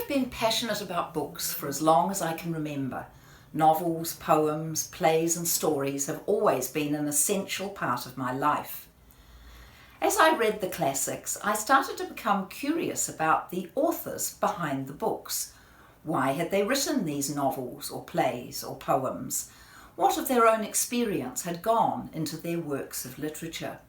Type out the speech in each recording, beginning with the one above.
I've been passionate about books for as long as I can remember. Novels, poems, plays and stories have always been an essential part of my life. As I read the classics, I started to become curious about the authors behind the books. Why had they written these novels or plays or poems? What of their own experience had gone into their works of literature?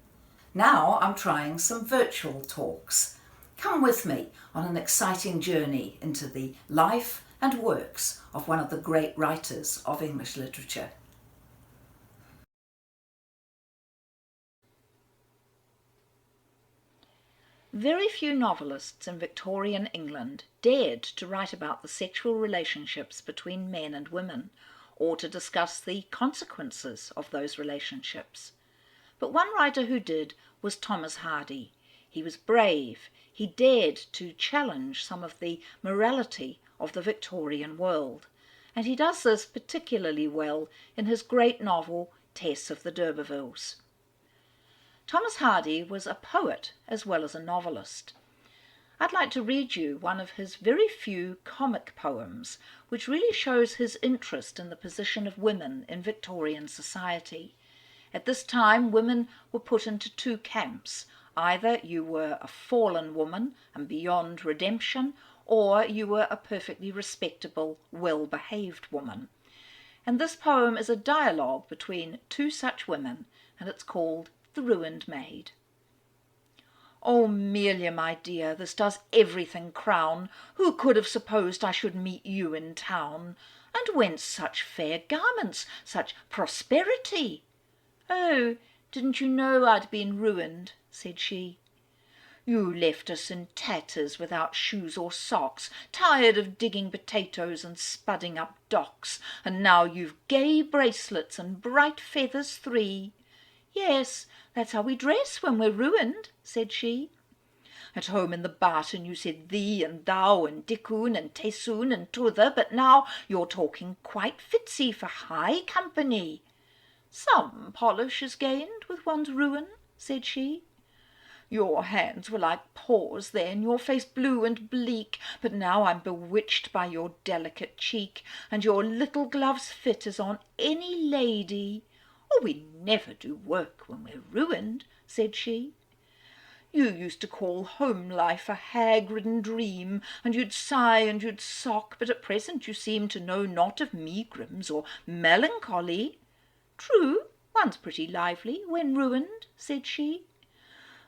Now I'm trying some virtual talks. Come with me on an exciting journey into the life and works of one of the great writers of English literature. Very few novelists in Victorian England dared to write about the sexual relationships between men and women, or to discuss the consequences of those relationships. But one writer who did was Thomas Hardy. He was brave. He dared to challenge some of the morality of the Victorian world, and he does this particularly well in his great novel Tess of the d'Urbervilles. Thomas Hardy was a poet as well as a novelist. I'd like to read you one of his very few comic poems, which really shows his interest in the position of women in Victorian society. At this time, women were put into two camps. Either you were a fallen woman and beyond redemption, or you were a perfectly respectable, well-behaved woman. And this poem is a dialogue between two such women, and it's called The Ruined Maid. "Oh, Amelia, my dear, this does everything crown. Who could have supposed I should meet you in town? And whence such fair garments, such prosperity?" "Oh, didn't you know I'd been ruined?" said she. "You left us in tatters, without shoes or socks, tired of digging potatoes and spudding up docks, and now you've gay bracelets and bright feathers 3. "Yes, that's how we dress when we're ruined," said she. "At home in the barton you said thee and thou and dickoon and tessoon and t'other, but now you're talking quite fitsy for high company." "Some polish is gained with one's ruin," said she. "Your hands were like paws then, your face blue and bleak, but now I'm bewitched by your delicate cheek, and your little gloves fit as on any lady." "Oh, we never do work when we're ruined," said she. "You used to call home life a hag-ridden dream, and you'd sigh and you'd sock, but at present you seem to know not of megrims or melancholy." "True, one's pretty lively when ruined," said she.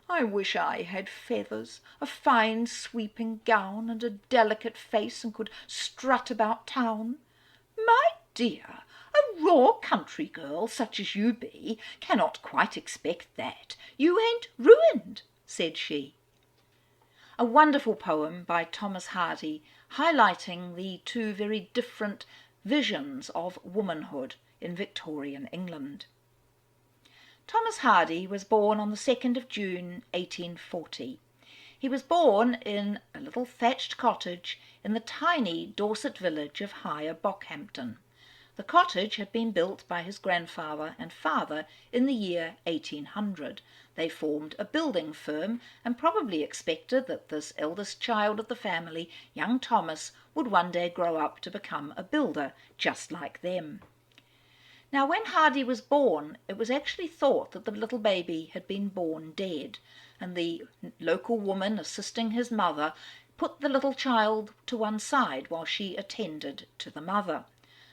"I wish I had feathers, a fine sweeping gown, and a delicate face, and could strut about town." "My dear, a raw country girl, such as you be, cannot quite expect that. You ain't ruined," said she. A wonderful poem by Thomas Hardy, highlighting the two very different visions of womanhood in Victorian England. Thomas Hardy was born on the 2nd of June 1840. He was born in a little thatched cottage in the tiny Dorset village of Higher Bockhampton. The cottage had been built by his grandfather and father in the year 1800. They formed a building firm and probably expected that this eldest child of the family, young Thomas, would one day grow up to become a builder just like them. Now, when Hardy was born, it was actually thought that the little baby had been born dead, and the local woman assisting his mother put the little child to one side while she attended to the mother.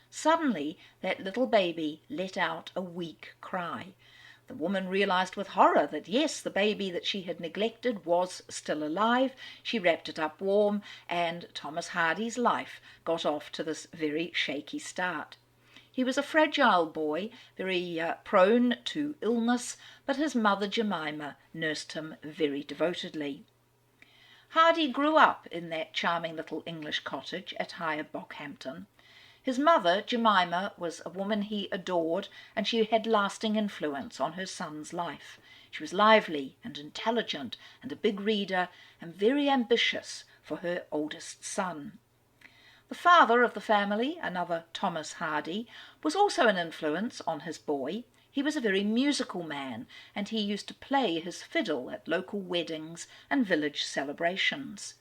Suddenly, that little baby let out a weak cry. The woman realized with horror that yes, the baby that she had neglected was still alive. She wrapped it up warm, and Thomas Hardy's life got off to this very shaky start. He was a fragile boy, very prone to illness, but his mother Jemima nursed him very devotedly. Hardy grew up in that charming little English cottage at Higher Bockhampton. His mother, Jemima, was a woman he adored, and she had lasting influence on her son's life. She was lively and intelligent and a big reader and very ambitious for her oldest son. The father of the family, another Thomas Hardy, was also an influence on his boy. He was a very musical man, and he used to play his fiddle at local weddings and village celebrations.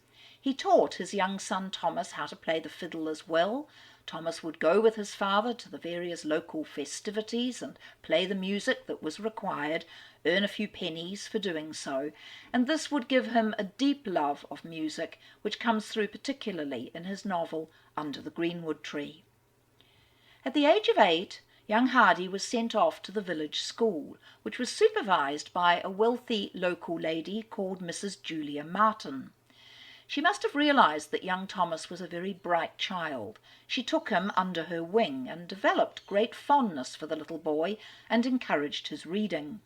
He taught his young son Thomas how to play the fiddle as well. Thomas would go with his father to the various local festivities and play the music that was required, earn a few pennies for doing so, and this would give him a deep love of music, which comes through particularly in his novel Under the Greenwood Tree. At the age of 8, young Hardy was sent off to the village school, which was supervised by a wealthy local lady called Mrs. Julia Martin. She must have realized that young Thomas was a very bright child. She took him under her wing and developed great fondness for the little boy and encouraged his reading.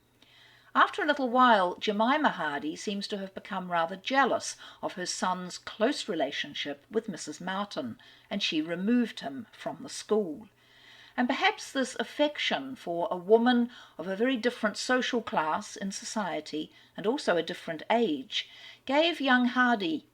After a little while, Jemima Hardy seems to have become rather jealous of her son's close relationship with Mrs. Martin, and she removed him from the school. And perhaps this affection for a woman of a very different social class in society and also a different age gave young Hardy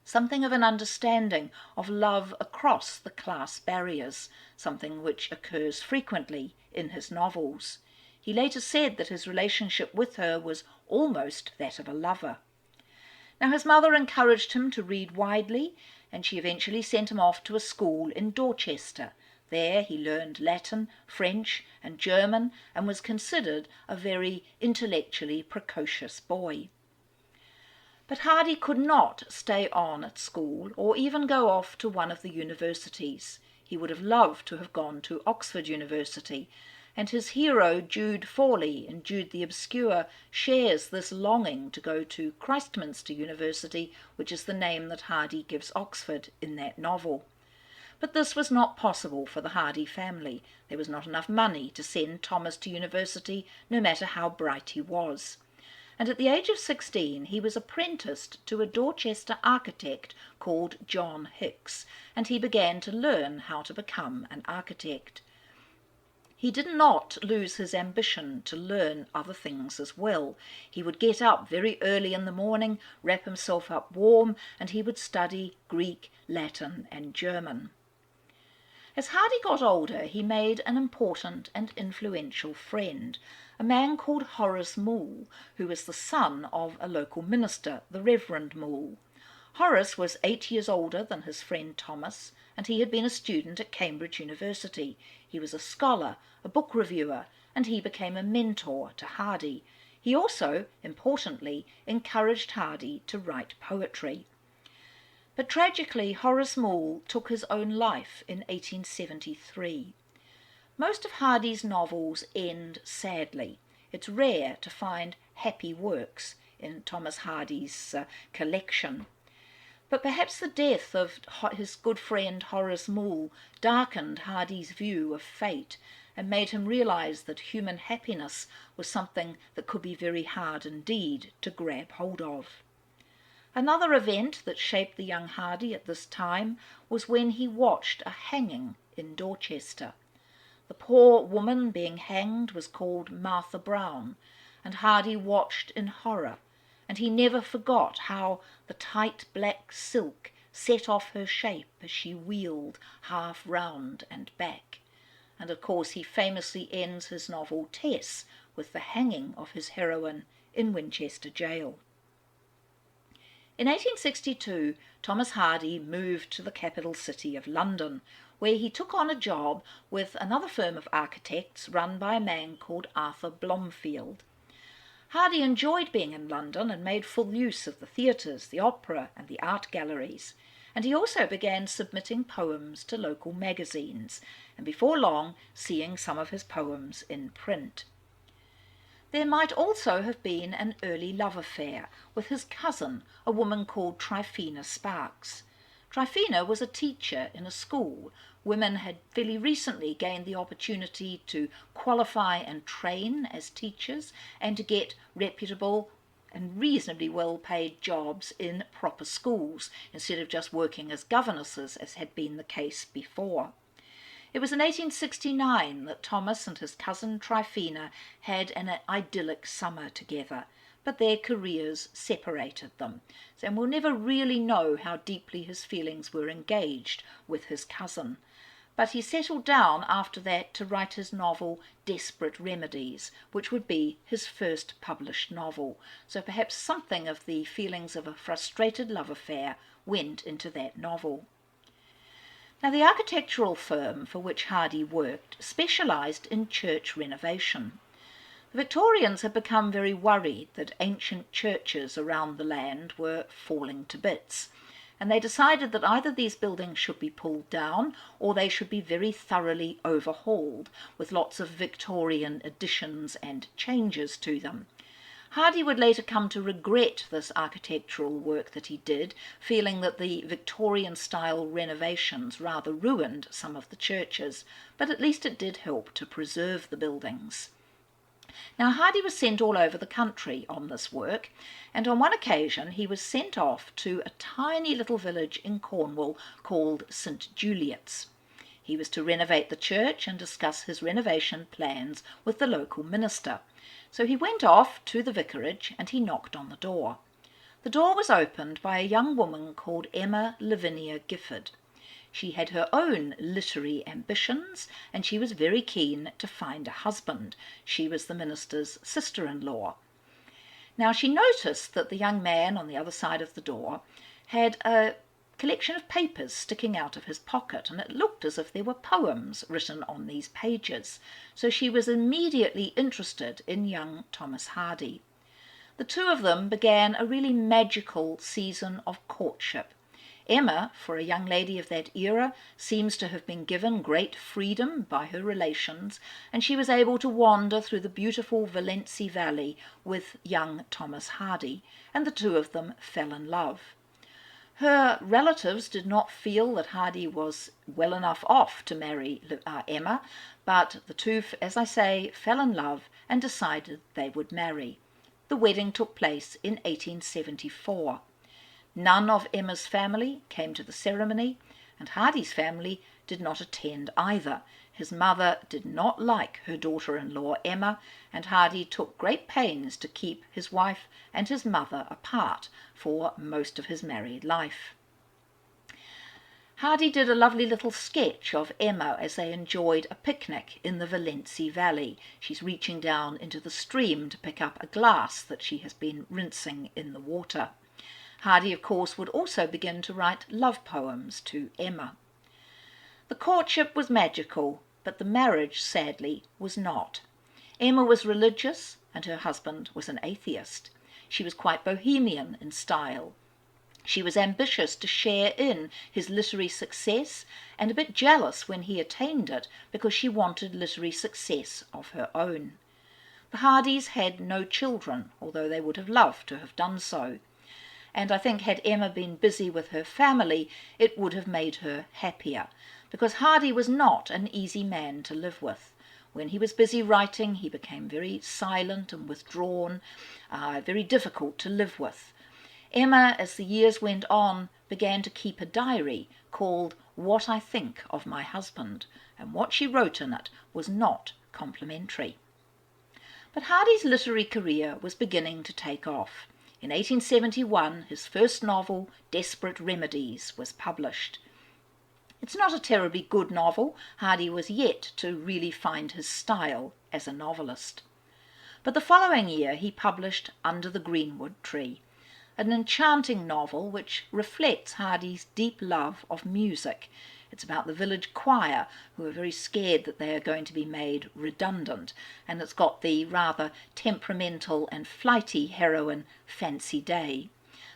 something of an understanding of love across the class barriers, something which occurs frequently in his novels. He later said that his relationship with her was almost that of a lover. Now, his mother encouraged him to read widely, and she eventually sent him off to a school in Dorchester. There he learned Latin, French, and German, and was considered a very intellectually precocious boy. But Hardy could not stay on at school or even go off to one of the universities. He would have loved to have gone to Oxford University, and his hero Jude Fawley in Jude the Obscure shares this longing to go to Christminster University, which is the name that Hardy gives Oxford in that novel. But this was not possible for the Hardy family. There was not enough money to send Thomas to university, no matter how bright he was. And at the age of 16 he was apprenticed to a Dorchester architect called John Hicks, and he began to learn how to become an architect. He did not lose his ambition to learn other things as well. He would get up very early in the morning, wrap himself up warm, and he would study Greek, Latin, and German. As Hardy got older, he made an important and influential friend, a man called Horace Moule, who was the son of a local minister, the Reverend Moule. Horace was 8 years older than his friend Thomas, and he had been a student at Cambridge University. He was a scholar, a book reviewer, and he became a mentor to Hardy. He also, importantly, encouraged Hardy to write poetry. But tragically, Horace Moule took his own life in 1873. Most of Hardy's novels end sadly. It's rare to find happy works in Thomas Hardy's collection. But perhaps the death of his good friend Horace Moule darkened Hardy's view of fate and made him realize that human happiness was something that could be very hard indeed to grab hold of. Another event that shaped the young Hardy at this time was when he watched a hanging in Dorchester. The poor woman being hanged was called Martha Brown, and Hardy watched in horror, and he never forgot how the tight black silk set off her shape as she wheeled half round and back. And of course he famously ends his novel Tess with the hanging of his heroine in Winchester Jail. In 1862, Thomas Hardy moved to the capital city of London, where he took on a job with another firm of architects run by a man called Arthur Blomfield. Hardy enjoyed being in London and made full use of the theatres, the opera, and the art galleries, and he also began submitting poems to local magazines, and before long seeing some of his poems in print. There might also have been an early love affair with his cousin, a woman called Tryphena Sparks. Tryphena was a teacher in a school. Women had fairly recently gained the opportunity to qualify and train as teachers and to get reputable and reasonably well-paid jobs in proper schools instead of just working as governesses, as had been the case before. It was in 1869 that Thomas and his cousin Tryphena had an idyllic summer together, but their careers separated them, and we'll never really know how deeply his feelings were engaged with his cousin. But he settled down after that to write his novel Desperate Remedies, which would be his first published novel, so perhaps something of the feelings of a frustrated love affair went into that novel. Now, the architectural firm for which Hardy worked specialised in church renovation. The Victorians had become very worried that ancient churches around the land were falling to bits, and they decided that either these buildings should be pulled down or they should be very thoroughly overhauled, with lots of Victorian additions and changes to them. Hardy would later come to regret this architectural work that he did, feeling that the Victorian-style renovations rather ruined some of the churches, but at least it did help to preserve the buildings. Now, Hardy was sent all over the country on this work, and on one occasion he was sent off to a tiny little village in Cornwall called St. Juliot's. He was to renovate the church and discuss his renovation plans with the local minister. So he went off to the vicarage and he knocked on the door. The door was opened by a young woman called Emma Lavinia Gifford. She had her own literary ambitions and she was very keen to find a husband. She was the minister's sister-in-law. Now, she noticed that the young man on the other side of the door had a collection of papers sticking out of his pocket, and it looked as if there were poems written on these pages. So she was immediately interested in young Thomas Hardy. The two of them began a really magical season of courtship. Emma, for a young lady of that era, seems to have been given great freedom by her relations, and she was able to wander through the beautiful Valency Valley with young Thomas Hardy, and the two of them fell in love. Her relatives did not feel that Hardy was well enough off to marry Emma, but the two, as I say, fell in love and decided they would marry. The wedding took place in 1874. None of Emma's family came to the ceremony, and Hardy's family did not attend either. His mother did not like her daughter-in-law Emma, and Hardy took great pains to keep his wife and his mother apart for most of his married life. Hardy did a lovely little sketch of Emma as they enjoyed a picnic in the Valency Valley. She's reaching down into the stream to pick up a glass that she has been rinsing in the water. Hardy, of course, would also begin to write love poems to Emma. The courtship was magical, but the marriage, sadly, was not. Emma was religious, and her husband was an atheist. She was quite bohemian in style. She was ambitious to share in his literary success, and a bit jealous when he attained it, because she wanted literary success of her own. The Hardys had no children, although they would have loved to have done so. And I think had Emma been busy with her family, it would have made her happier, because Hardy was not an easy man to live with. When he was busy writing, he became very silent and withdrawn, very difficult to live with. Emma, as the years went on, began to keep a diary called What I Think of My Husband, and what she wrote in it was not complimentary. But Hardy's literary career was beginning to take off. In 1871, his first novel, Desperate Remedies, was published. It's not a terribly good novel. Hardy was yet to really find his style as a novelist. But the following year he published Under the Greenwood Tree, an enchanting novel which reflects Hardy's deep love of music. It's about the village choir who are very scared that they are going to be made redundant, and it's got the rather temperamental and flighty heroine Fancy Day.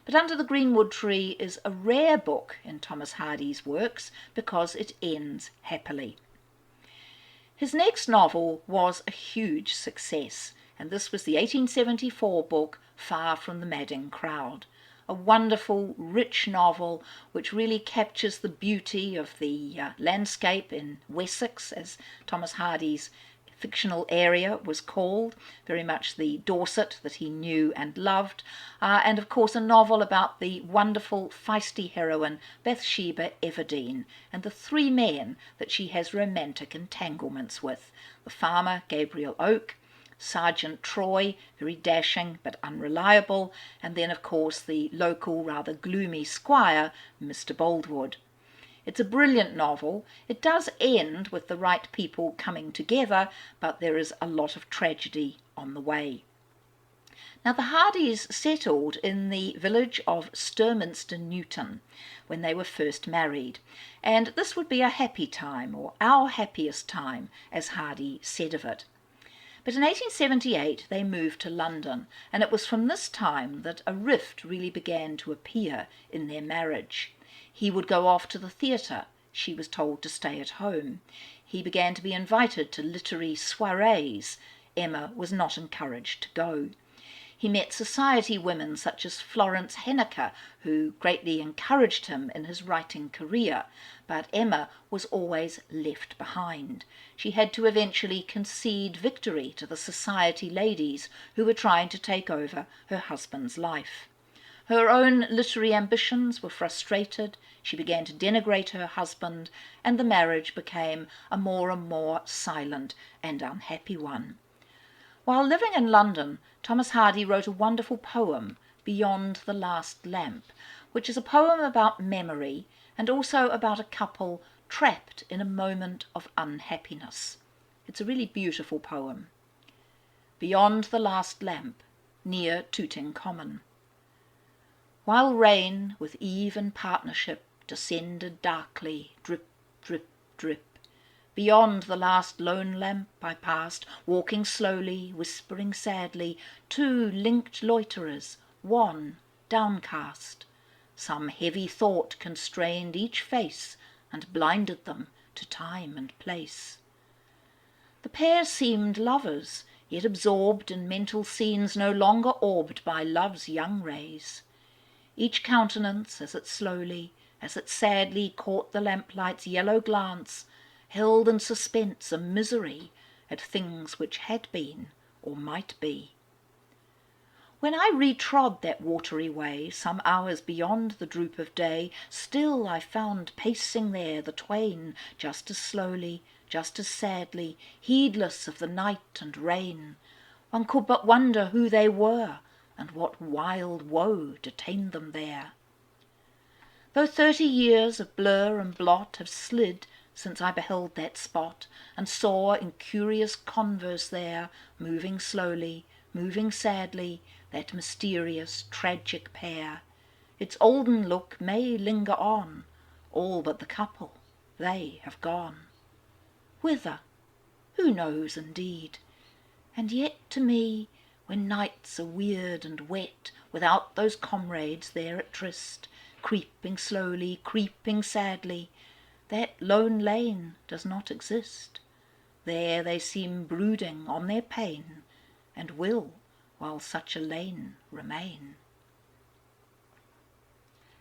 But Under the Greenwood Tree is a rare book in Thomas Hardy's works because it ends happily. His next novel was a huge success, and this was the 1874 book Far from the Madding Crowd. A wonderful, rich novel which really captures the beauty of the landscape in Wessex, as Thomas Hardy's fictional area was called, very much the Dorset that he knew and loved, and of course a novel about the wonderful, feisty heroine Bathsheba Everdene and the three men that she has romantic entanglements with: the farmer Gabriel Oak, Sergeant Troy, very dashing but unreliable, and then of course the local rather gloomy squire, Mr. Boldwood. It's a brilliant novel. It does end with the right people coming together, but there is a lot of tragedy on the way. Now, the Hardys settled in the village of Sturminster Newton when they were first married, and this would be a happy time, or our happiest time, as Hardy said of it. But in 1878 they moved to London, and it was from this time that a rift really began to appear in their marriage. He would go off to the theatre, she was told to stay at home. He began to be invited to literary soirees. Emma was not encouraged to go. He met society women such as Florence Henniker, who greatly encouraged him in his writing career, but Emma was always left behind. She had to eventually concede victory to the society ladies who were trying to take over her husband's life. Her own literary ambitions were frustrated, she began to denigrate her husband, and the marriage became a more and more silent and unhappy one. While living in London, Thomas Hardy wrote a wonderful poem, Beyond the Last Lamp, which is a poem about memory and also about a couple trapped in a moment of unhappiness. It's a really beautiful poem. Beyond the Last Lamp, near Tooting Common. While rain with eve and partnership descended darkly, drip, drip, drip, beyond the last lone lamp I passed, walking slowly, whispering sadly, two linked loiterers, one downcast. Some heavy thought constrained each face and blinded them to time and place. The pair seemed lovers, yet absorbed in mental scenes no longer orbed by love's young rays. Each countenance, as it sadly caught the lamplight's yellow glance, held in suspense a misery at things which had been or might be. When I retrod that watery way, some hours beyond the droop of day, still I found pacing there the twain, just as slowly, just as sadly, heedless of the night and rain. One could but wonder who they were, and what wild woe detained them there. Though 30 years of blur and blot have slid since I beheld that spot, and saw in curious converse there, moving slowly, moving sadly, that mysterious, tragic pair, its olden look may linger on, all but the couple, they have gone. Whither? Who knows indeed? And yet to me, when nights are weird and wet, without those comrades there at tryst, creeping slowly, creeping sadly, that lone lane does not exist. There they seem brooding on their pain, and will, while such a lane remain.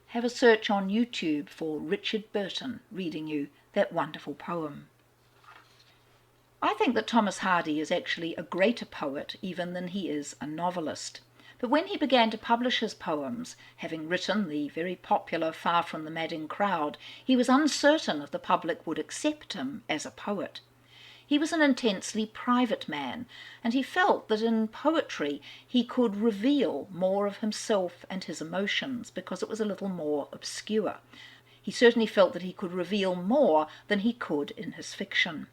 Have a search on YouTube for Richard Burton reading you that wonderful poem. I think that Thomas Hardy is actually a greater poet even than he is a novelist. But when he began to publish his poems, having written the very popular Far from the Madding Crowd, he was uncertain if the public would accept him as a poet. He was an intensely private man, and he felt that in poetry he could reveal more of himself and his emotions because it was a little more obscure. He certainly felt that he could reveal more than he could in his fiction.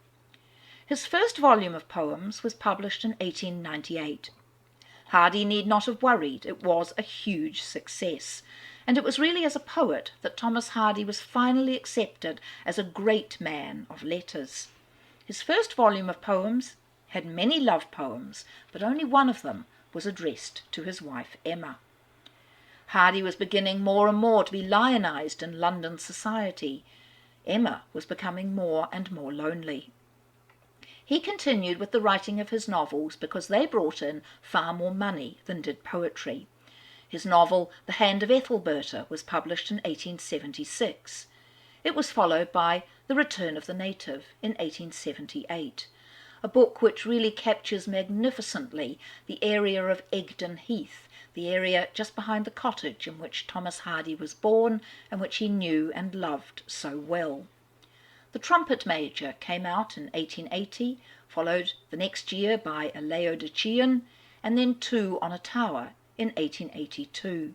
His first volume of poems was published in 1898. Hardy need not have worried, it was a huge success, and it was really as a poet that Thomas Hardy was finally accepted as a great man of letters. His first volume of poems had many love poems, but only one of them was addressed to his wife Emma. Hardy was beginning more and more to be lionized in London society. Emma was becoming more and more lonely. He continued with the writing of his novels because they brought in far more money than did poetry. His novel The Hand of Ethelberta was published in 1876. It was followed by The Return of the Native in 1878, a book which really captures magnificently the area of Egdon Heath, the area just behind the cottage in which Thomas Hardy was born and which he knew and loved so well. The Trumpet Major came out in 1880, followed the next year by A Laodicean, and then Two on a Tower in 1882.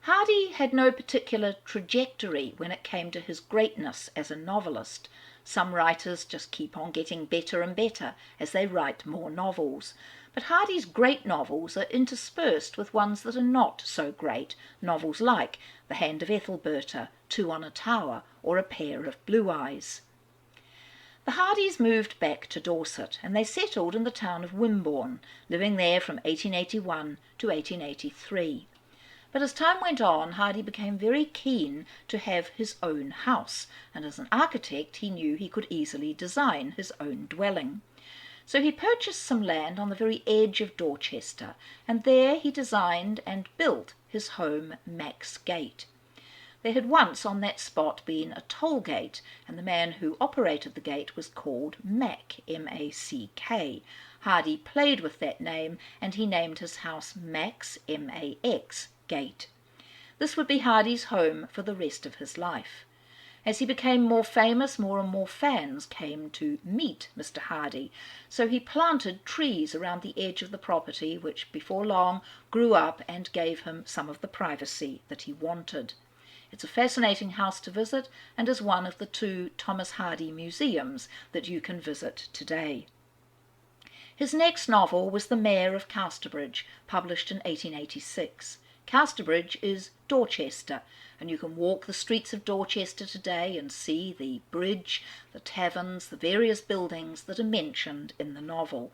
Hardy had no particular trajectory when it came to his greatness as a novelist, Some writers just keep on getting better and better as they write more novels. But Hardy's great novels are interspersed with ones that are not so great, novels like The Hand of Ethelberta, Two on a Tower, or A Pair of Blue Eyes. The Hardys moved back to Dorset, and they settled in the town of Wimborne, living there from 1881 to 1883. But as time went on, Hardy became very keen to have his own house, and as an architect he knew he could easily design his own dwelling. So he purchased some land on the very edge of Dorchester, and there he designed and built his home Mack's Gate. There had once on that spot been a toll gate, and the man who operated the gate was called Mack, M-A-C-K. Hardy played with that name, and he named his house Mack's, M-A-X, Gate. This would be Hardy's home for the rest of his life. As he became more famous, more and more fans came to meet Mr. Hardy, so he planted trees around the edge of the property, which before long grew up and gave him some of the privacy that he wanted. It's a fascinating house to visit and is one of the 2 Thomas Hardy museums that you can visit today. His next novel was The Mayor of Casterbridge, published in 1886. Casterbridge is Dorchester, and you can walk the streets of Dorchester today and see the bridge, the taverns, the various buildings that are mentioned in the novel.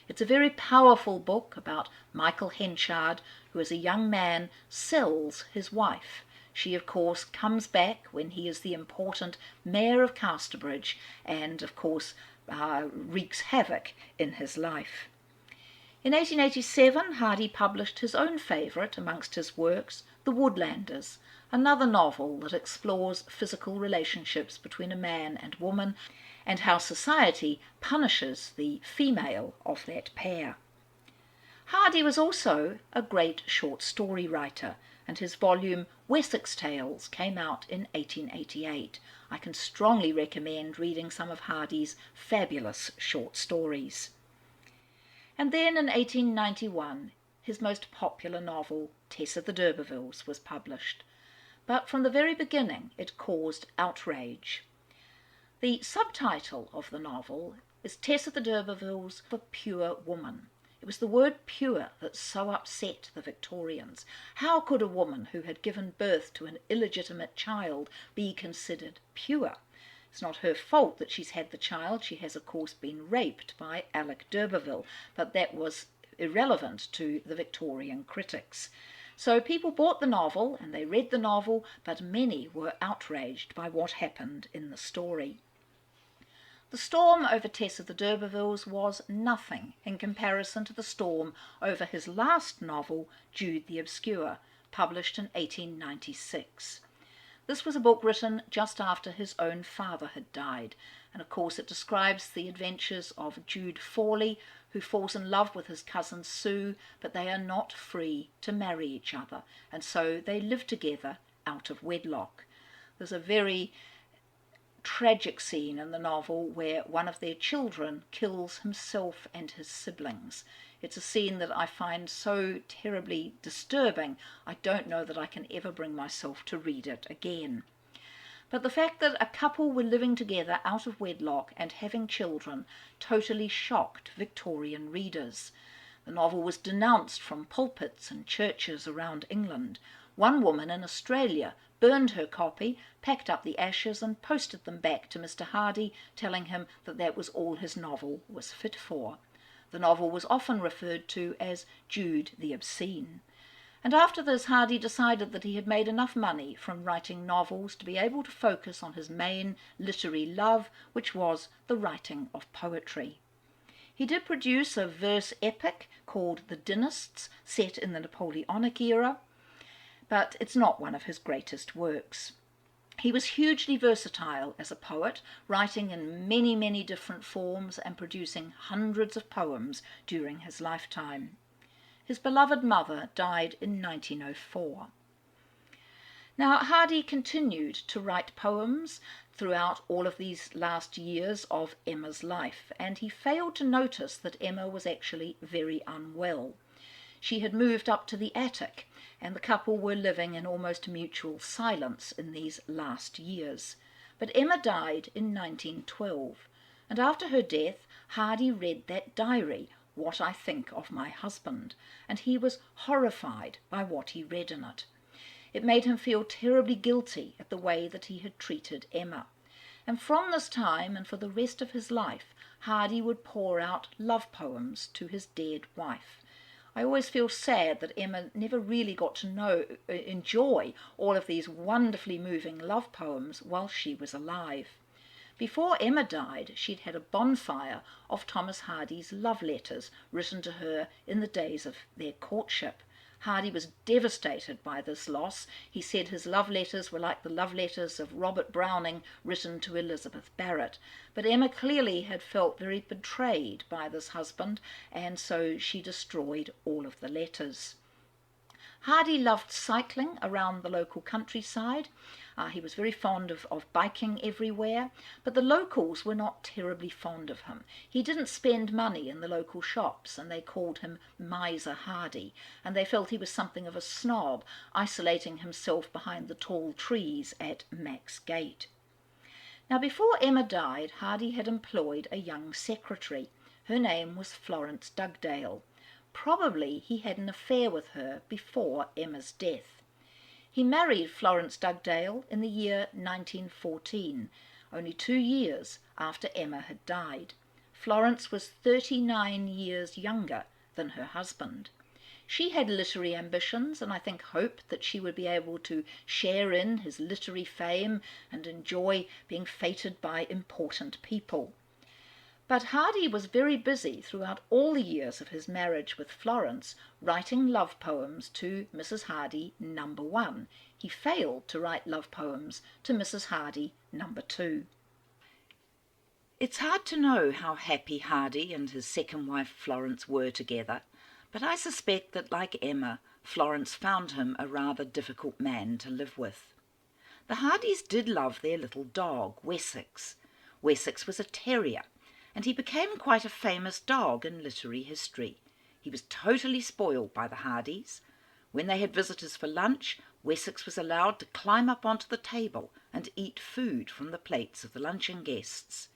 It's a very powerful book about Michael Henchard, who as a young man sells his wife. She, of course, comes back when he is the important Mayor of Casterbridge and, of course, wreaks havoc in his life. In 1887, Hardy published his own favourite amongst his works, The Woodlanders, another novel that explores physical relationships between a man and woman and how society punishes the female of that pair. Hardy was also a great short story writer, and his volume Wessex Tales came out in 1888. I can strongly recommend reading some of Hardy's fabulous short stories. And then in 1891, his most popular novel, Tess of the d'Urbervilles, was published. But from the very beginning, it caused outrage. The subtitle of the novel is Tess of the d'Urbervilles, a Pure Woman. It was the word pure that so upset the Victorians. How could a woman who had given birth to an illegitimate child be considered pure? It's not her fault that she's had the child. She has, of course, been raped by Alec d'Urberville, but that was irrelevant to the Victorian critics. So people bought the novel and they read the novel, but many were outraged by what happened in the story. The storm over Tess of the d'Urbervilles was nothing in comparison to the storm over his last novel, Jude the Obscure, published in 1896. This was a book written just after his own father had died, and of course it describes the adventures of Jude Fawley, who falls in love with his cousin Sue, but they are not free to marry each other, and so they live together out of wedlock. There's a very tragic scene in the novel where one of their children kills himself and his siblings. It's a scene that I find so terribly disturbing, I don't know that I can ever bring myself to read it again. But the fact that a couple were living together out of wedlock and having children totally shocked Victorian readers. The novel was denounced from pulpits and churches around England. One woman in Australia burned her copy, packed up the ashes and posted them back to Mr. Hardy, telling him that that was all his novel was fit for. The novel was often referred to as Jude the Obscene. And after this, Hardy decided that he had made enough money from writing novels to be able to focus on his main literary love, which was the writing of poetry. He did produce a verse epic called The Dynasts, set in the Napoleonic era, but it's not one of his greatest works. He was hugely versatile as a poet, writing in many, many different forms and producing hundreds of poems during his lifetime. His beloved mother died in 1904. Now, Hardy continued to write poems throughout all of these last years of Emma's life, and he failed to notice that Emma was actually very unwell. She had moved up to the attic, and the couple were living in almost mutual silence in these last years. But Emma died in 1912, and after her death, Hardy read that diary, What I Think of My Husband, and he was horrified by what he read in it. It made him feel terribly guilty at the way that he had treated Emma. And from this time and for the rest of his life, Hardy would pour out love poems to his dead wife. I always feel sad that Emma never really got to enjoy all of these wonderfully moving love poems while she was alive. Before Emma died, she'd had a bonfire of Thomas Hardy's love letters written to her in the days of their courtship. Hardy was devastated by this loss. He said his love letters were like the love letters of Robert Browning written to Elizabeth Barrett. But Emma clearly had felt very betrayed by this husband, and so she destroyed all of the letters. Hardy loved cycling around the local countryside. He was very fond of biking everywhere, but the locals were not terribly fond of him. He didn't spend money in the local shops, and they called him Miser Hardy, and they felt he was something of a snob, isolating himself behind the tall trees at Max Gate. Now, before Emma died, Hardy had employed a young secretary. Her name was Florence Dugdale. Probably he had an affair with her before Emma's death. He married Florence Dugdale in the year 1914, only 2 years after Emma had died. Florence was 39 years younger than her husband. She had literary ambitions, and I think hoped that she would be able to share in his literary fame and enjoy being feted by important people. But Hardy was very busy throughout all the years of his marriage with Florence, writing love poems to Mrs. Hardy number 1. He failed to write love poems to Mrs. Hardy number 2. It's hard to know how happy Hardy and his second wife Florence were together, but I suspect that, like Emma, Florence found him a rather difficult man to live with. The Hardys did love their little dog, Wessex. Wessex was a terrier, and he became quite a famous dog in literary history. He was totally spoiled by the Hardys. When they had visitors for lunch, Wessex was allowed to climb up onto the table and eat food from the plates of the luncheon guests.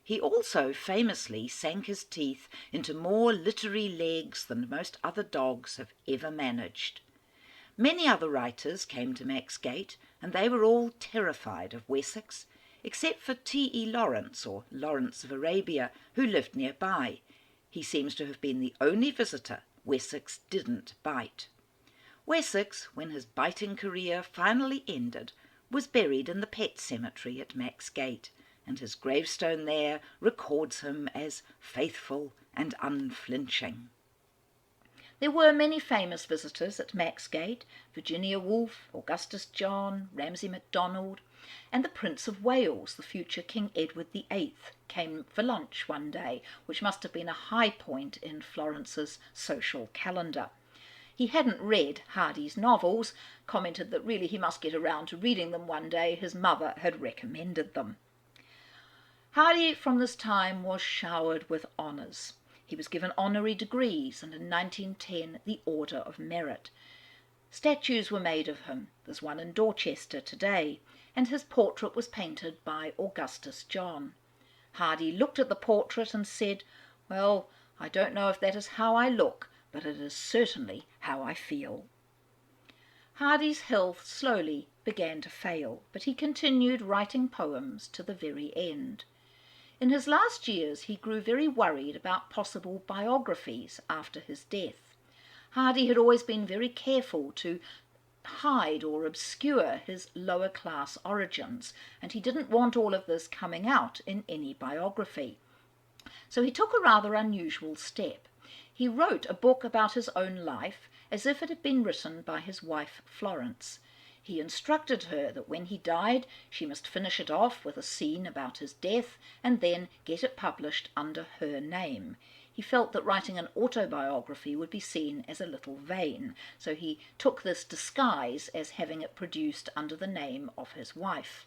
He also famously sank his teeth into more literary legs than most other dogs have ever managed. Many other writers came to Max Gate, and they were all terrified of Wessex, except for T.E. Lawrence, or Lawrence of Arabia, who lived nearby. He seems to have been the only visitor Wessex didn't bite. Wessex, when his biting career finally ended, was buried in the pet cemetery at Max Gate, and his gravestone there records him as faithful and unflinching. There were many famous visitors at Max Gate: Virginia Woolf, Augustus John, Ramsay MacDonald, and the Prince of Wales, the future King Edward VIII, came for lunch one day, which must have been a high point in Florence's social calendar. He hadn't read Hardy's novels, commented that really he must get around to reading them one day, his mother had recommended them. Hardy from this time was showered with honours. He was given honorary degrees, and in 1910 the Order of Merit. Statues were made of him. There's one in Dorchester today, and his portrait was painted by Augustus John. Hardy looked at the portrait and said, "Well, I don't know if that is how I look, but it is certainly how I feel." Hardy's health slowly began to fail, but he continued writing poems to the very end. In his last years he grew very worried about possible biographies after his death. Hardy had always been very careful to hide or obscure his lower class origins, and he didn't want all of this coming out in any biography. So he took a rather unusual step. He wrote a book about his own life as if it had been written by his wife Florence. He instructed her that when he died she must finish it off with a scene about his death and then get it published under her name. He felt that writing an autobiography would be seen as a little vain, so he took this disguise as having it produced under the name of his wife.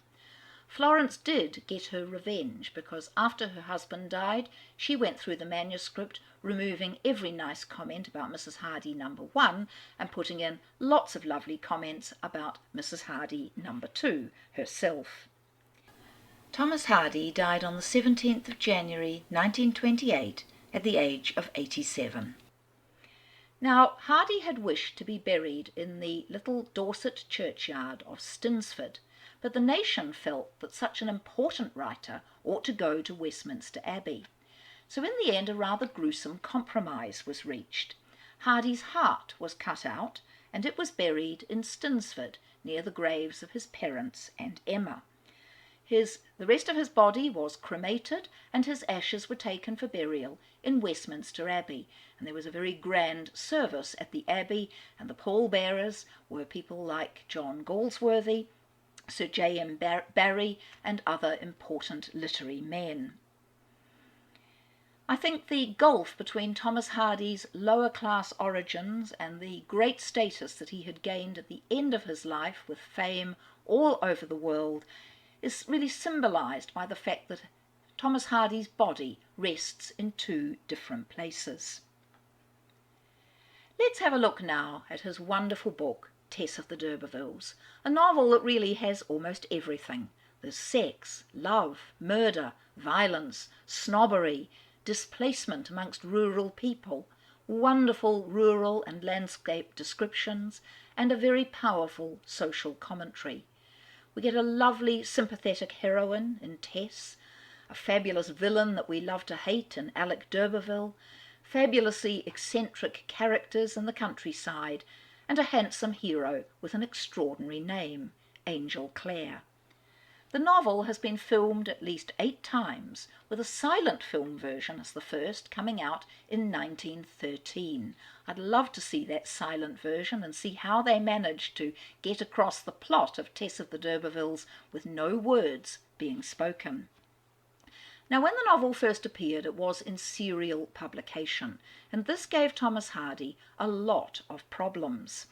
Florence did get her revenge, because after her husband died, she went through the manuscript, removing every nice comment about Mrs. Hardy number 1 and putting in lots of lovely comments about Mrs. Hardy number 2 herself. Thomas Hardy died on the 17th of January 1928 at the age of 87. Now, Hardy had wished to be buried in the little Dorset churchyard of Stinsford, but the nation felt that such an important writer ought to go to Westminster Abbey. So in the end a rather gruesome compromise was reached. Hardy's heart was cut out and it was buried in Stinsford near the graves of his parents and Emma. The rest of his body was cremated and his ashes were taken for burial in Westminster Abbey, and there was a very grand service at the Abbey, and the pallbearers were people like John Galsworthy, Sir J.M. Barrie and other important literary men. I think the gulf between Thomas Hardy's lower class origins and the great status that he had gained at the end of his life with fame all over the world is really symbolised by the fact that Thomas Hardy's body rests in two different places. Let's have a look now at his wonderful book, Tess of the d'Urbervilles, a novel that really has almost everything. There's sex, love, murder, violence, snobbery, displacement amongst rural people, wonderful rural and landscape descriptions, and a very powerful social commentary. We get a lovely sympathetic heroine in Tess, a fabulous villain that we love to hate in Alec d'Urberville, fabulously eccentric characters in the countryside, and a handsome hero with an extraordinary name, Angel Clare. The novel has been filmed at least 8 times, with a silent film version as the first coming out in 1913. I'd love to see that silent version and see how they managed to get across the plot of Tess of the d'Urbervilles with no words being spoken. Now, when the novel first appeared, it was in serial publication, and this gave Thomas Hardy a lot of problems.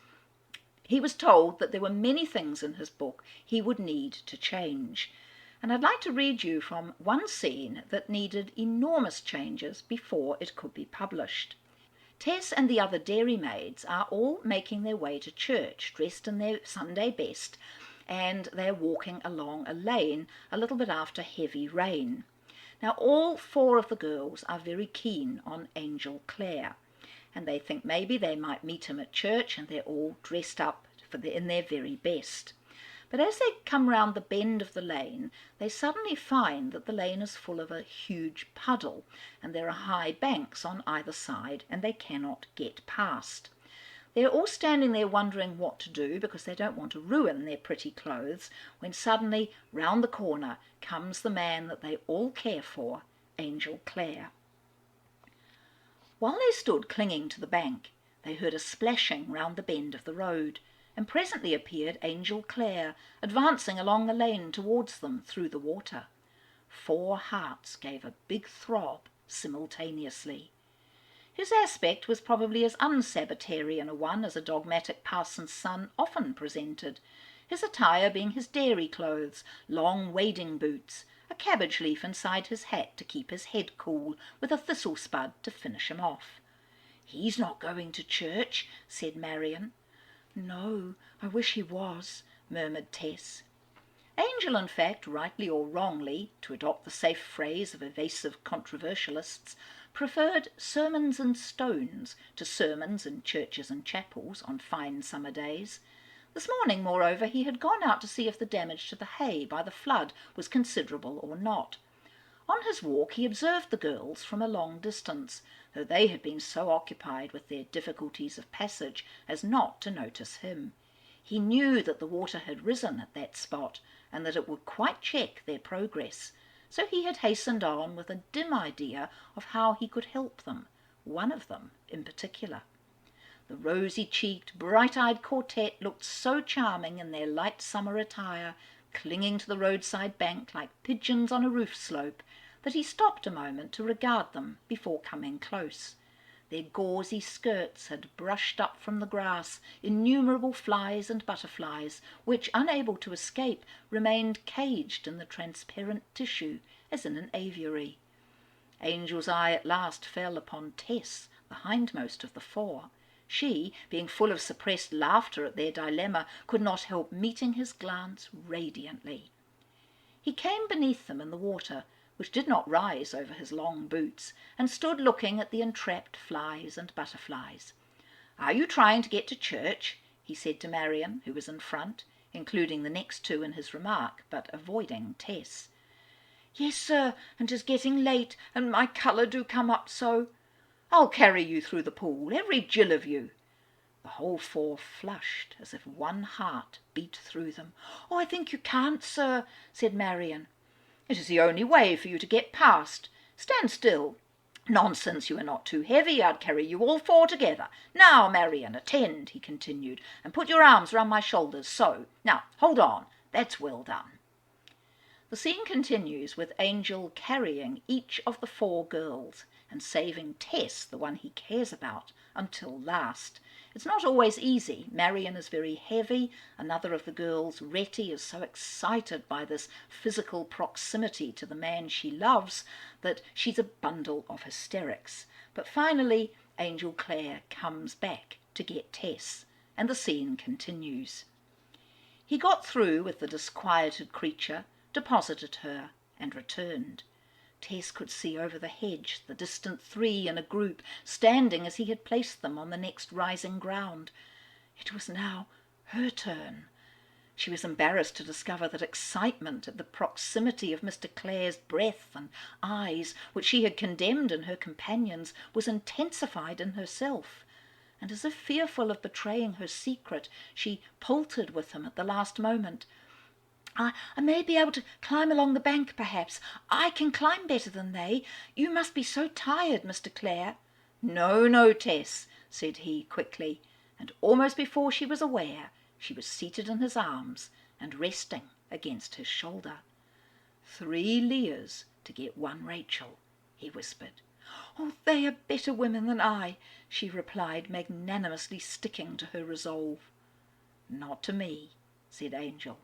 He was told that there were many things in his book he would need to change. And I'd like to read you from one scene that needed enormous changes before it could be published. Tess and the other dairymaids are all making their way to church, dressed in their Sunday best, and they're walking along a lane a little bit after heavy rain. Now, all 4 of the girls are very keen on Angel Clare, and they think maybe they might meet him at church, and they're all dressed up in their very best. But as they come round the bend of the lane, they suddenly find that the lane is full of a huge puddle, and there are high banks on either side, and they cannot get past. They're all standing there wondering what to do, because they don't want to ruin their pretty clothes, when suddenly, round the corner, comes the man that they all care for, Angel Clare. While they stood clinging to the bank, they heard a splashing round the bend of the road, and presently appeared Angel Clare, advancing along the lane towards them through the water. 4 hearts gave a big throb simultaneously. His aspect was probably as unsabbatarian a one as a dogmatic parson's son often presented, his attire being his dairy clothes, long wading boots, a cabbage leaf inside his hat to keep his head cool, with a thistle spud to finish him off. "He's not going to church," said Marion. "No, I wish he was," murmured Tess. Angel, in fact, rightly or wrongly, to adopt the safe phrase of evasive controversialists, preferred sermons and stones to sermons in churches and chapels on fine summer days. This morning, moreover, he had gone out to see if the damage to the hay by the flood was considerable or not. On his walk he observed the girls from a long distance, though they had been so occupied with their difficulties of passage as not to notice him. He knew that the water had risen at that spot, and that it would quite check their progress, so he had hastened on with a dim idea of how he could help them, one of them in particular. The rosy-cheeked, bright-eyed quartet looked so charming in their light summer attire, clinging to the roadside bank like pigeons on a roof slope, that he stopped a moment to regard them before coming close. Their gauzy skirts had brushed up from the grass innumerable flies and butterflies, which, unable to escape, remained caged in the transparent tissue, as in an aviary. Angel's eye at last fell upon Tess, the hindmost of the 4. She, being full of suppressed laughter at their dilemma, could not help meeting his glance radiantly. He He came beneath them in the water, which did not rise over his long boots, and stood looking at the entrapped flies and butterflies. "Are you trying to get to church?" he said to Marion, who was in front, including the next two in his remark, but avoiding Tess. "Yes, sir, and 'tis getting late, and my colour do come up so." "I'll carry you through the pool, every gill of you." The whole four flushed as if one heart beat through them. "Oh, I think you can't, sir," said Marion. "It is the only way for you to get past. Stand still." "Nonsense, you are not too heavy. I'd carry you all four together. Now, Marion, attend," he continued, "and put your arms round my shoulders, so. Now, hold on. That's well done." The scene continues with Angel carrying each of the four girls and saving Tess, the one he cares about, until last. It's not always easy. Marion is very heavy. Another of the girls, Retty, is so excited by this physical proximity to the man she loves that she's a bundle of hysterics. But finally, Angel Clare comes back to get Tess, and the scene continues. He got through with the disquieted creature, deposited her, and returned. Tess could see over the hedge the distant three in a group, standing as he had placed them on the next rising ground. It was now her turn. She was embarrassed to discover that excitement at the proximity of Mr. Clare's breath and eyes, which she had condemned in her companions, was intensified in herself. And as if fearful of betraying her secret, she paltered with him at the last moment. I may be able to climb along the bank, perhaps. I can climb better than they. You must be so tired, Mr. Clare." "No, no, Tess," said he quickly, and almost before she was aware, she was seated in his arms and resting against his shoulder. "3 Leahs to get 1 Rachel," he whispered. "Oh, they are better women than I," she replied, magnanimously sticking to her resolve. "Not to me," said Angel.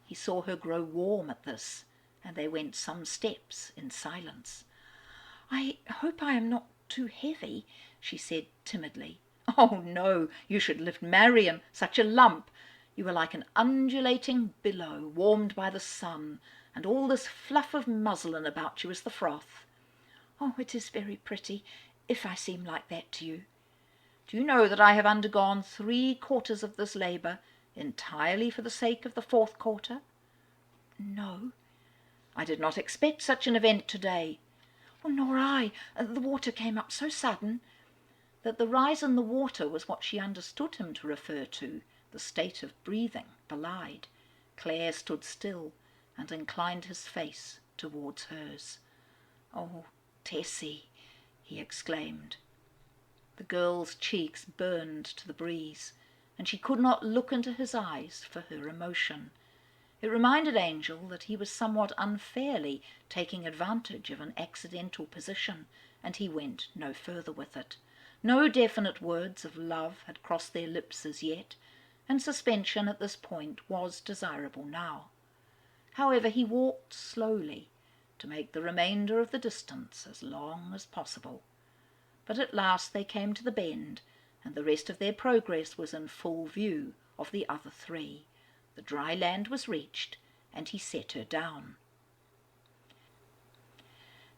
He saw her grow warm at this, and they went some steps in silence. "I hope I am not too heavy," she said timidly. "Oh, no, you should lift Marion, such a lump. You are like an undulating billow warmed by the sun, and all this fluff of muslin about you is the froth." "Oh, it is very pretty, if I seem like that to you." "Do you know that I have undergone 3/4 of this labour entirely for the sake of the 4th quarter?" "No." "I did not expect such an event today." "Oh, nor I. The water came up so sudden." That the rise in the water was what she understood him to refer to, the state of breathing belied. Clare stood still and inclined his face towards hers. "Oh, Tessie," he exclaimed. The girl's cheeks burned to the breeze, and she could not look into his eyes for her emotion. It reminded Angel that he was somewhat unfairly taking advantage of an accidental position, and he went no further with it. No definite words of love had crossed their lips as yet, and suspension at this point was desirable now. However, he walked slowly to make the remainder of the distance as long as possible. But at last they came to the bend, and the rest of their progress was in full view of the other 3. The dry land was reached, and he set her down.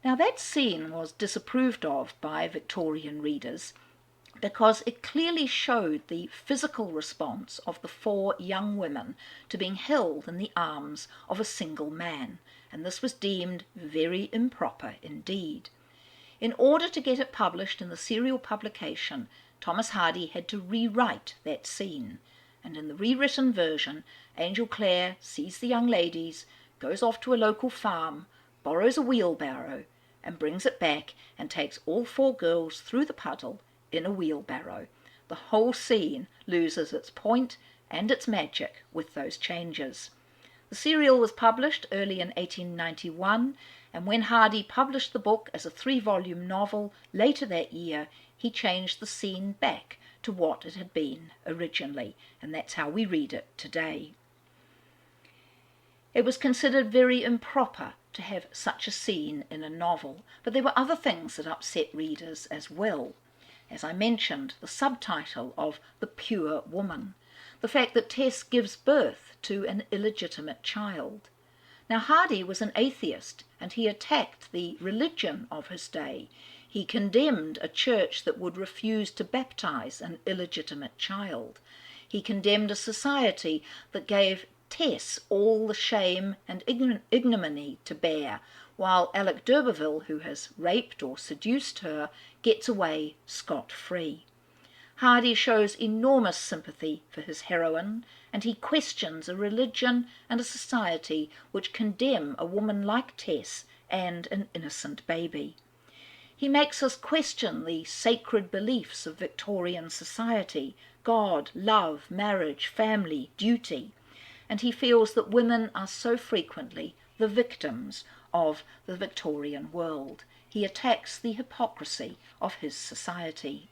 Now that scene was disapproved of by Victorian readers because it clearly showed the physical response of the 4 young women to being held in the arms of a single man, and this was deemed very improper indeed. In order to get it published in the serial publication, Thomas Hardy had to rewrite that scene, and in the rewritten version, Angel Clare sees the young ladies, goes off to a local farm, borrows a wheelbarrow, and brings it back and takes all 4 girls through the puddle in a wheelbarrow. The whole scene loses its point and its magic with those changes. The serial was published early in 1891, and when Hardy published the book as a 3-volume novel later that year, he changed the scene back to what it had been originally, and that's how we read it today. It was considered very improper to have such a scene in a novel, but there were other things that upset readers as well. As I mentioned, the subtitle of The Pure Woman, the fact that Tess gives birth to an illegitimate child. Now Hardy was an atheist, and he attacked the religion of his day. He condemned a church that would refuse to baptize an illegitimate child. He condemned a society that gave Tess all the shame and ignominy to bear, while Alec d'Urberville, who has raped or seduced her, gets away scot-free. Hardy shows enormous sympathy for his heroine, and he questions a religion and a society which condemn a woman like Tess and an innocent baby. He makes us question the sacred beliefs of Victorian society: God, love, marriage, family, duty, and he feels that women are so frequently the victims of the Victorian world. He attacks the hypocrisy of his society.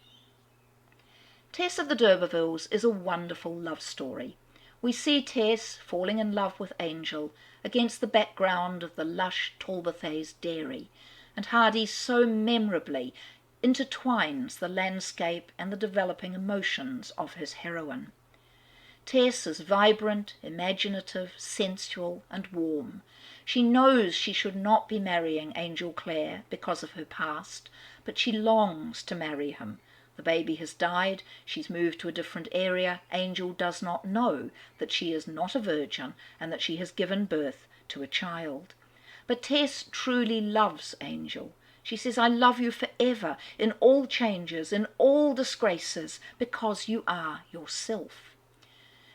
Tess of the d'Urbervilles is a wonderful love story. We see Tess falling in love with Angel against the background of the lush Talbothays dairy, and Hardy so memorably intertwines the landscape and the developing emotions of his heroine. Tess is vibrant, imaginative, sensual, and warm. She knows she should not be marrying Angel Clare because of her past, but she longs to marry him. The baby has died, she's moved to a different area. Angel does not know that she is not a virgin and that she has given birth to a child. But Tess truly loves Angel. She says, "I love you forever, in all changes, in all disgraces, because you are yourself."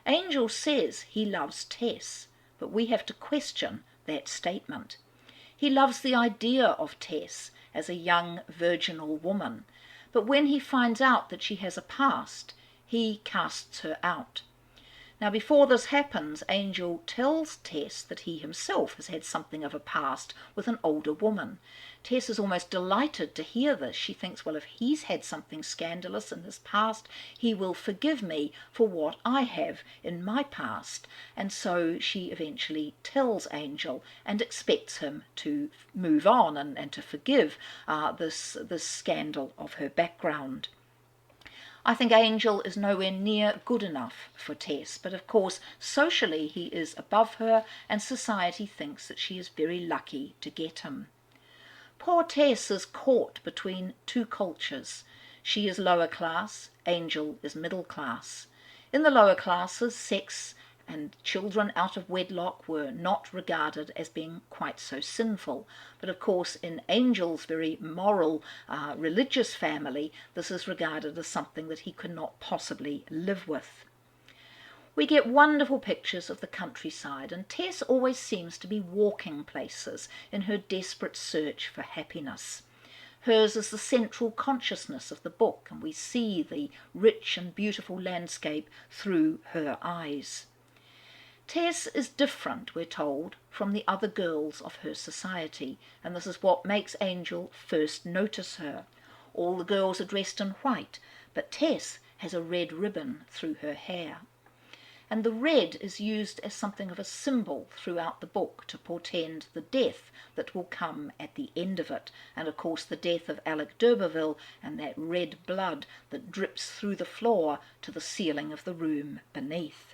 Angel says he loves Tess, but we have to question that statement. He loves the idea of Tess as a young virginal woman, but when he finds out that she has a past, he casts her out. Now, before this happens, Angel tells Tess that he himself has had something of a past with an older woman. Tess is almost delighted to hear this. She thinks, well, if he's had something scandalous in his past, he will forgive me for what I have in my past. And so she eventually tells Angel and expects him to move on and to forgive this scandal of her background. I think Angel is nowhere near good enough for Tess, but of course socially he is above her, and society thinks that she is very lucky to get him. Poor Tess is caught between two cultures. She is lower class, Angel is middle class. In the lower classes, sex and children out of wedlock were not regarded as being quite so sinful. But of course in Angel's very moral, religious family, this is regarded as something that he could not possibly live with. We get wonderful pictures of the countryside, and Tess always seems to be walking places in her desperate search for happiness. Hers is the central consciousness of the book, and we see the rich and beautiful landscape through her eyes. Tess is different, we're told, from the other girls of her society, and this is what makes Angel first notice her. All the girls are dressed in white, but Tess has a red ribbon through her hair. And the red is used as something of a symbol throughout the book to portend the death that will come at the end of it, and of course the death of Alec d'Urberville and that red blood that drips through the floor to the ceiling of the room beneath.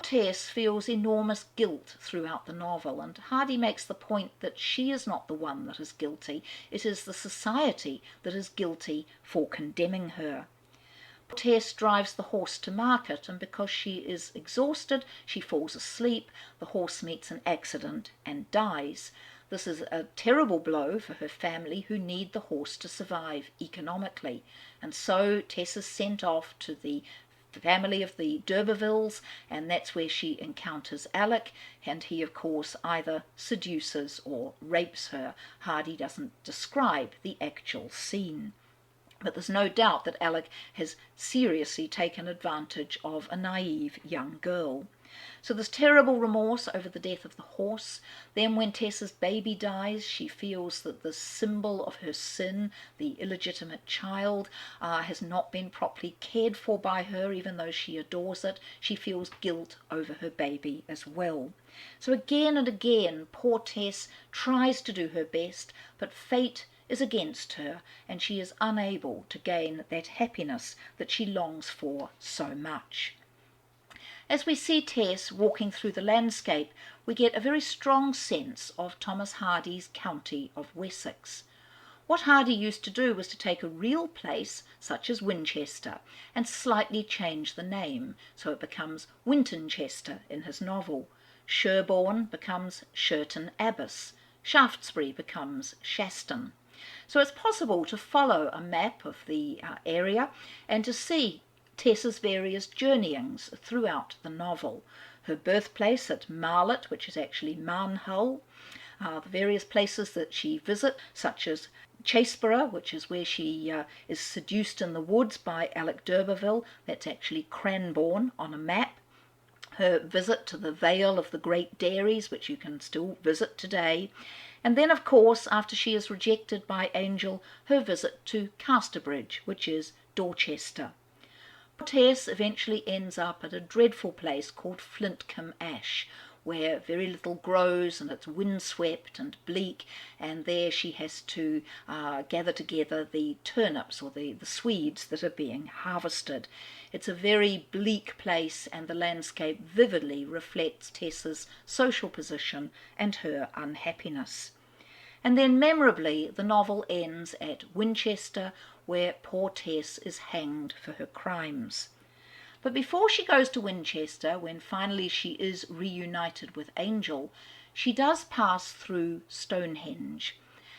Tess feels enormous guilt throughout the novel, and Hardy makes the point that she is not the one that is guilty, it is the society that is guilty for condemning her. Tess drives the horse to market, and because she is exhausted, she falls asleep. The horse meets an accident and dies. This is a terrible blow for her family, who need the horse to survive economically. And so Tess is sent off to the family of the d'Urbervilles, and that's where she encounters Alec, and he of course either seduces or rapes her. Hardy doesn't describe the actual scene. But there's no doubt that Alec has seriously taken advantage of a naive young girl. So there's terrible remorse over the death of the horse. Then when Tess's baby dies, she feels that the symbol of her sin, the illegitimate child, has not been properly cared for by her, even though she adores it. She feels guilt over her baby as well. So again and again, poor Tess tries to do her best, but fate is against her, and she is unable to gain that happiness that she longs for so much. As we see Tess walking through the landscape, we get a very strong sense of Thomas Hardy's county of Wessex. What Hardy used to do was to take a real place, such as Winchester, and slightly change the name, so it becomes Wintonchester in his novel. Sherborne becomes Sherton Abbas. Shaftesbury becomes Shaston. So it's possible to follow a map of the area and to see Tess's various journeyings throughout the novel. Her birthplace at Marlet, which is actually Marnhull, the various places that she visits, such as Chaseborough, which is where she is seduced in the woods by Alec d'Urberville. That's actually Cranbourne on a map. Her visit to the Vale of the Great Dairies, which you can still visit today. And then, of course, after she is rejected by Angel, her visit to Casterbridge, which is Dorchester. Tess eventually ends up at a dreadful place called Flintcombe Ash, where very little grows and it's windswept and bleak, and there she has to gather together the turnips or the swedes that are being harvested. It's a very bleak place, and the landscape vividly reflects Tess's social position and her unhappiness. And then memorably the novel ends at Winchester, where poor Tess is hanged for her crimes. But before she goes to Winchester, when finally she is reunited with Angel, she does pass through Stonehenge.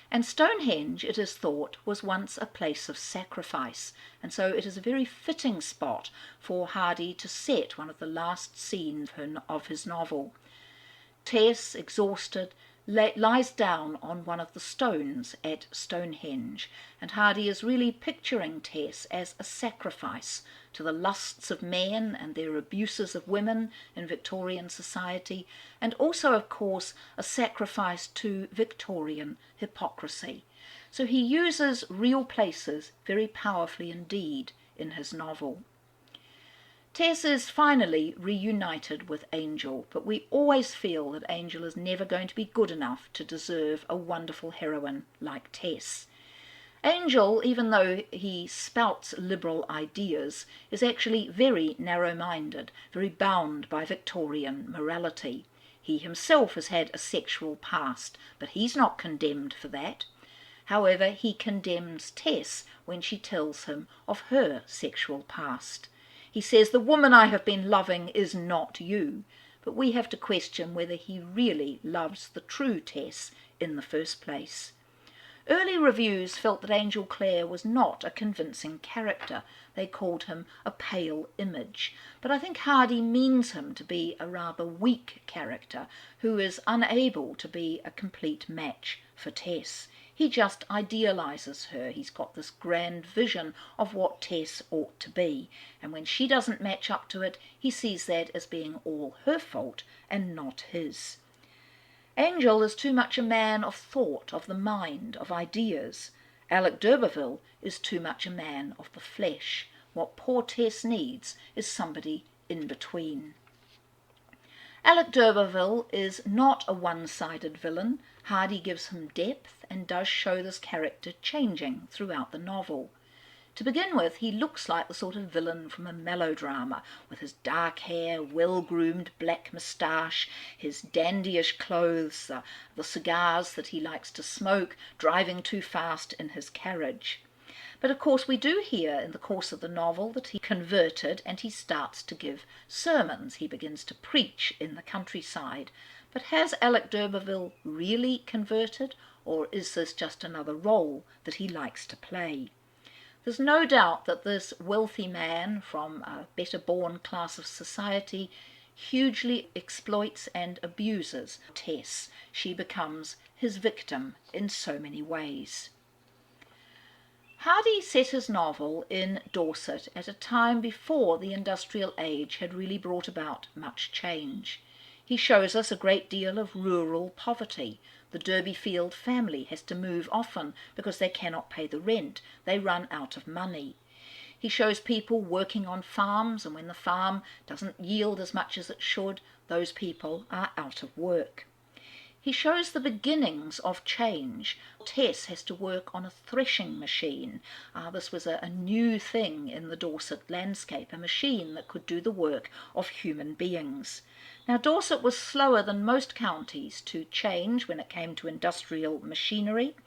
And Stonehenge, it is thought, was once a place of sacrifice, and so it is a very fitting spot for Hardy to set one of the last scenes of his novel. Tess, exhausted, lies down on one of the stones at Stonehenge, and Hardy is really picturing Tess as a sacrifice to the lusts of men and their abuses of women in Victorian society, and also, of course, a sacrifice to Victorian hypocrisy. So he uses real places very powerfully indeed in his novel. Tess is finally reunited with Angel, but we always feel that Angel is never going to be good enough to deserve a wonderful heroine like Tess. Angel, even though he spouts liberal ideas, is actually very narrow-minded, very bound by Victorian morality. He himself has had a sexual past, but he's not condemned for that. However, he condemns Tess when she tells him of her sexual past. He says, "The woman I have been loving is not you," but we have to question whether he really loves the true Tess in the first place. Early reviews felt that Angel Clare was not a convincing character. They called him a pale image, but I think Hardy means him to be a rather weak character who is unable to be a complete match for Tess. He just idealises her. He's got this grand vision of what Tess ought to be, and when she doesn't match up to it, he sees that as being all her fault and not his. Angel is too much a man of thought, of the mind, of ideas. Alec d'Urberville is too much a man of the flesh. What poor Tess needs is somebody in between. Alec d'Urberville is not a one-sided villain. Hardy gives him depth and does show this character changing throughout the novel. To begin with, he looks like the sort of villain from a melodrama, with his dark hair, well-groomed black moustache, his dandyish clothes, the cigars that he likes to smoke, driving too fast in his carriage. But of course we do hear in the course of the novel that he converted and he starts to give sermons. He begins to preach in the countryside. But has Alec d'Urberville really converted, or is this just another role that he likes to play? There's no doubt that this wealthy man from a better-born class of society hugely exploits and abuses Tess. She becomes his victim in so many ways. Hardy set his novel in Dorset at a time before the industrial age had really brought about much change. He shows us a great deal of rural poverty. The Derbyfield family has to move often because they cannot pay the rent. They run out of money. He shows people working on farms, and when the farm doesn't yield as much as it should, those people are out of work. He shows the beginnings of change. Tess has to work on a threshing machine. This was a new thing in the Dorset landscape, a machine that could do the work of human beings. Now, Dorset was slower than most counties to change when it came to industrial machinery.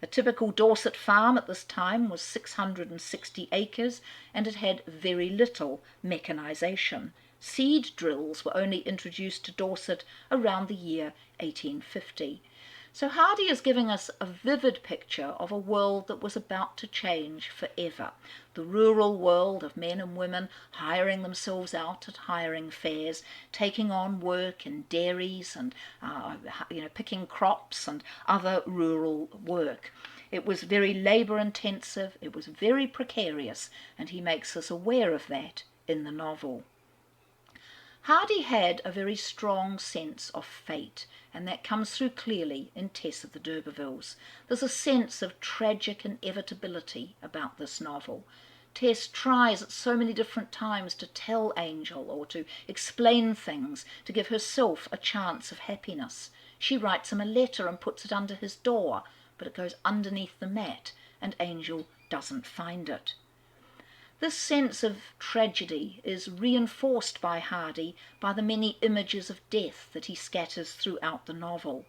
A typical Dorset farm at this time was 660 acres, and it had very little mechanisation. Seed drills were only introduced to Dorset around the year 1850. So Hardy is giving us a vivid picture of a world that was about to change forever. The rural world of men and women hiring themselves out at hiring fairs, taking on work in dairies and picking crops and other rural work. It was very labour intensive, it was very precarious, and he makes us aware of that in the novel. Hardy had a very strong sense of fate, and that comes through clearly in Tess of the d'Urbervilles. There's a sense of tragic inevitability about this novel. Tess tries at so many different times to tell Angel or to explain things, to give herself a chance of happiness. She writes him a letter and puts it under his door, but it goes underneath the mat, and Angel doesn't find it. This sense of tragedy is reinforced by Hardy by the many images of death that he scatters throughout the novel.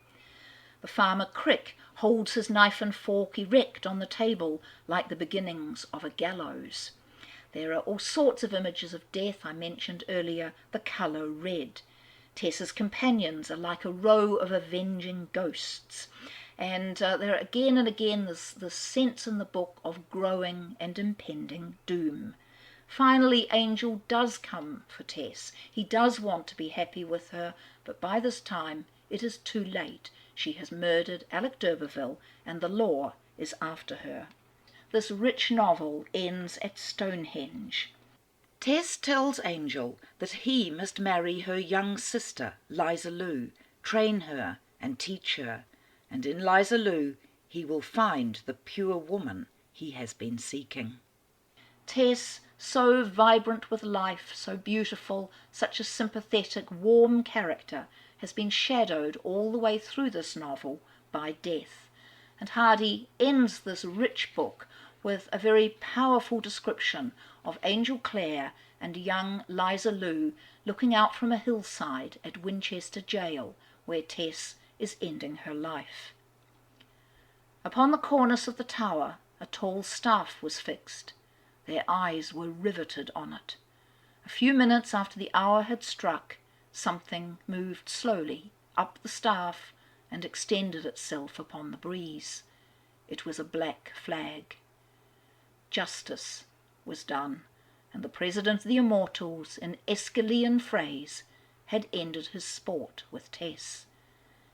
The farmer Crick holds his knife and fork erect on the table like the beginnings of a gallows. There are all sorts of images of death. I mentioned earlier the colour red. Tess's companions are like a row of avenging ghosts. And there again and again this sense in the book of growing and impending doom. Finally, Angel does come for Tess. He does want to be happy with her, but by this time it is too late. She has murdered Alec d'Urberville, and the law is after her. This rich novel ends at Stonehenge. Tess tells Angel that he must marry her young sister, Liza Lou, train her and teach her, and in Liza Lou he will find the pure woman he has been seeking. Tess, so vibrant with life, so beautiful, such a sympathetic, warm character, has been shadowed all the way through this novel by death. And Hardy ends this rich book with a very powerful description of Angel Clare and young Liza Lou looking out from a hillside at Winchester Jail, where Tess is ending her life. Upon the cornice of the tower a tall staff was fixed. Their eyes were riveted on it. A few minutes after the hour had struck, something moved slowly up the staff and extended itself upon the breeze. It was a black flag. Justice was done, and the President of the Immortals, in Aeschylean phrase, had ended his sport with Tess.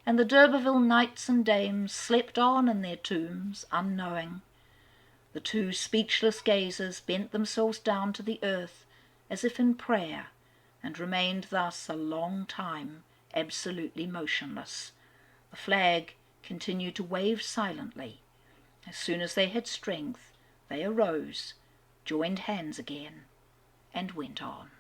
And the d'Urberville knights and dames slept on in their tombs, unknowing. The two speechless gazers bent themselves down to the earth as if in prayer, and remained thus a long time absolutely motionless. The flag continued to wave silently. As soon as they had strength, they arose, joined hands again, and went on.